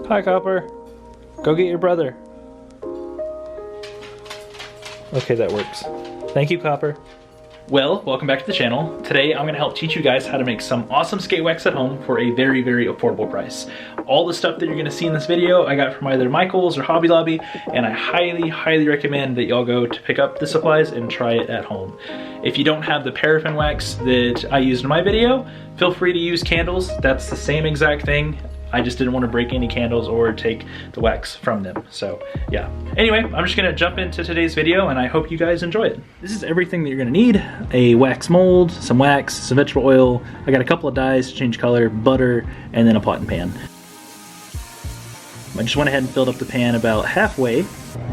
Hi, Copper. Go get your brother. Okay, that works. Thank you, Copper. Well, welcome back to the channel. Today I'm gonna help teach you guys how to make some awesome skate wax at home for a very, very affordable price. All the stuff that you're gonna see in this video I got from either Michael's or Hobby Lobby, and I highly, highly recommend that y'all go to pick up the supplies and try it at home. If you don't have the paraffin wax that I used in my video, feel free to use candles. That's the same exact thing. I just didn't want to break any candles or take the wax from them. So yeah. Anyway, I'm just gonna jump into today's video and I hope you guys enjoy it. This is everything that you're gonna need. A wax mold, some wax, some vegetable oil. I got a couple of dyes to change color, butter, and then a pot and pan. I just went ahead and filled up the pan about halfway,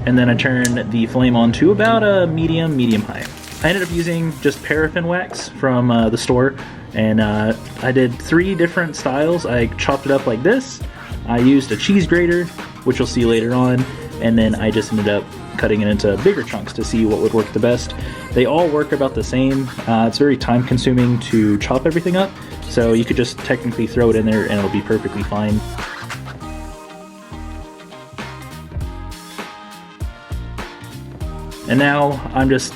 and then I turned the flame on to about a medium high. I ended up using just paraffin wax from the store, and I did 3 different styles. I chopped it up like this. I used a cheese grater, which you'll see later on, and then I just ended up cutting it into bigger chunks to see what would work the best. They all work about the same. It's very time consuming to chop everything up, so you could just technically throw it in there and it'll be perfectly fine. And now I'm just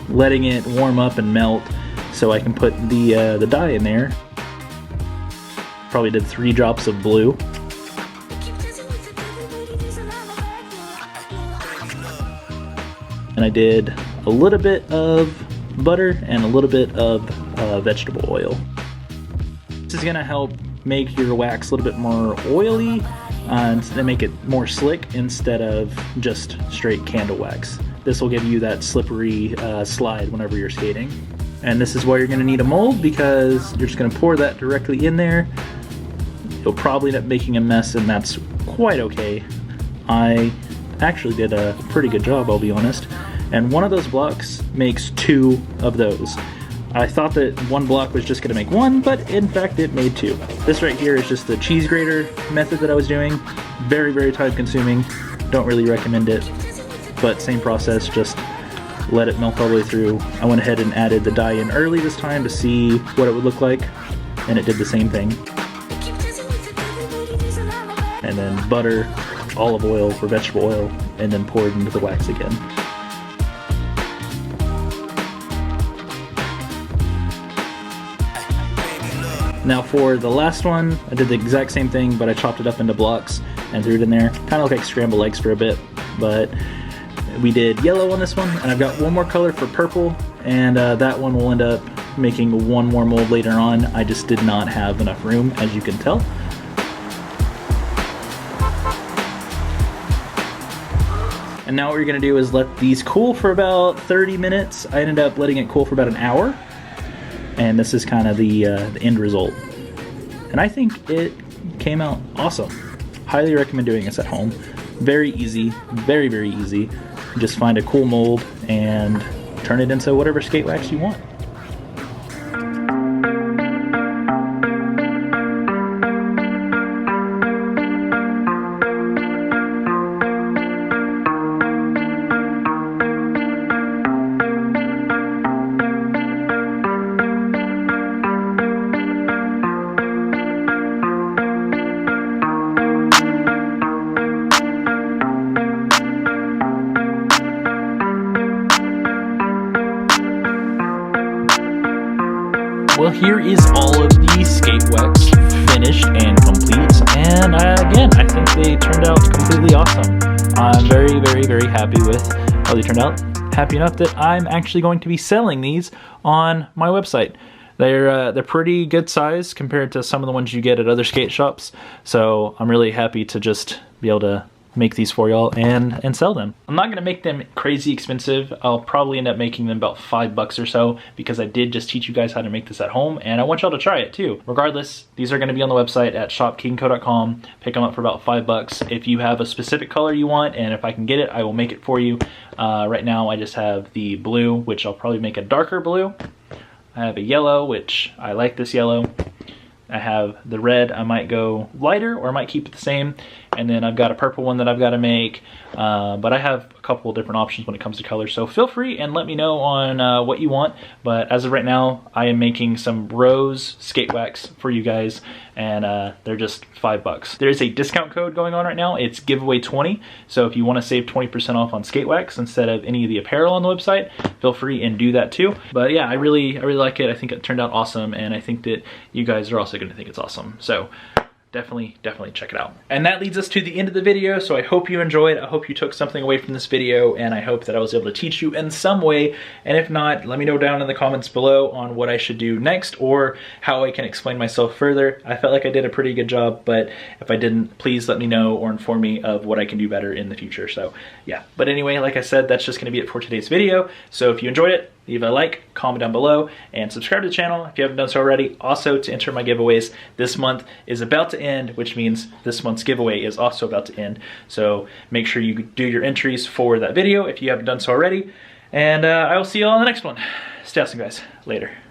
letting it warm up and melt so I can put the dye in there. Probably did 3 drops of blue. And I did a little bit of butter and a little bit of vegetable oil. This is gonna help make your wax a little bit more oily and make it more slick instead of just straight candle wax. This will give you that slippery slide whenever you're skating. And this is why you're gonna need a mold, because you're just gonna pour that directly in there. You'll probably end up making a mess, and that's quite okay. I actually did a pretty good job, I'll be honest. And one of those blocks makes 2 of those. I thought that 1 block was just gonna make 1, but in fact it made 2. This right here is just the cheese grater method that I was doing. Very, very time consuming. Don't really recommend it, but same process, just let it melt all the way through. I went ahead and added the dye in early this time to see what it would look like, and it did the same thing. And then butter, olive oil for vegetable oil, and then poured into the wax again. Now for the last one, I did the exact same thing, but I chopped it up into blocks and threw it in there. Kind of looked like scrambled eggs for a bit, but we did yellow on this one, and I've got one more color for purple, and that one will end up making 1 more mold later on. I just did not have enough room, as you can tell. And now what you're gonna do is let these cool for about 30 minutes. I ended up letting it cool for about an hour, and this is kind of the end result. And I think it came out awesome. Highly recommend doing this at home. Very easy, very, very easy. Just find a cool mold and turn it into whatever skate wax you want. Well, here is all of the skate wax finished and complete, and again, I think they turned out completely awesome. I'm very, very, very happy with how they turned out. Happy enough that I'm actually going to be selling these on my website. They're pretty good size compared to some of the ones you get at other skate shops, so I'm really happy to just be able to make these for y'all and sell them. I'm not gonna make them crazy expensive. I'll probably end up making them about $5 or so, because I did just teach you guys how to make this at home, and I want y'all to try it too. Regardless, these are gonna be on the website at shopkingco.com. Pick them up for about $5. If you have a specific color you want, and if I can get it, I will make it for you. Right now I just have the blue, which I'll probably make a darker blue. I have a yellow, which I like this yellow. I have the red, I might go lighter or I might keep it the same. And then I've got a purple one that I've got to make. But I have a couple of different options when it comes to colors. So feel free and let me know on what you want. But as of right now, I am making some rose skate wax for you guys. And they're just $5. There's a discount code going on right now. It's giveaway 20. So if you want to save 20% off on skate wax instead of any of the apparel on the website, feel free and do that too. But yeah, I really like it. I think it turned out awesome. And I think that you guys are also going to think it's awesome. So definitely check it out. And that leads us to the end of the video, so I hope you enjoyed. I hope you took something away from this video, and I hope that I was able to teach you in some way. And if not, let me know down in the comments below on what I should do next or how I can explain myself further. I felt like I did a pretty good job, but if I didn't, please let me know or inform me of what I can do better in the future. So yeah, but anyway, like I said, that's just gonna be it for today's video. So if you enjoyed it, leave a like, comment down below, and subscribe to the channel if you haven't done so already. Also, to enter my giveaways, this month is about to end, which means this month's giveaway is also about to end. So make sure you do your entries for that video if you haven't done so already. And I will see you all in the next one. Stay awesome, guys. Later.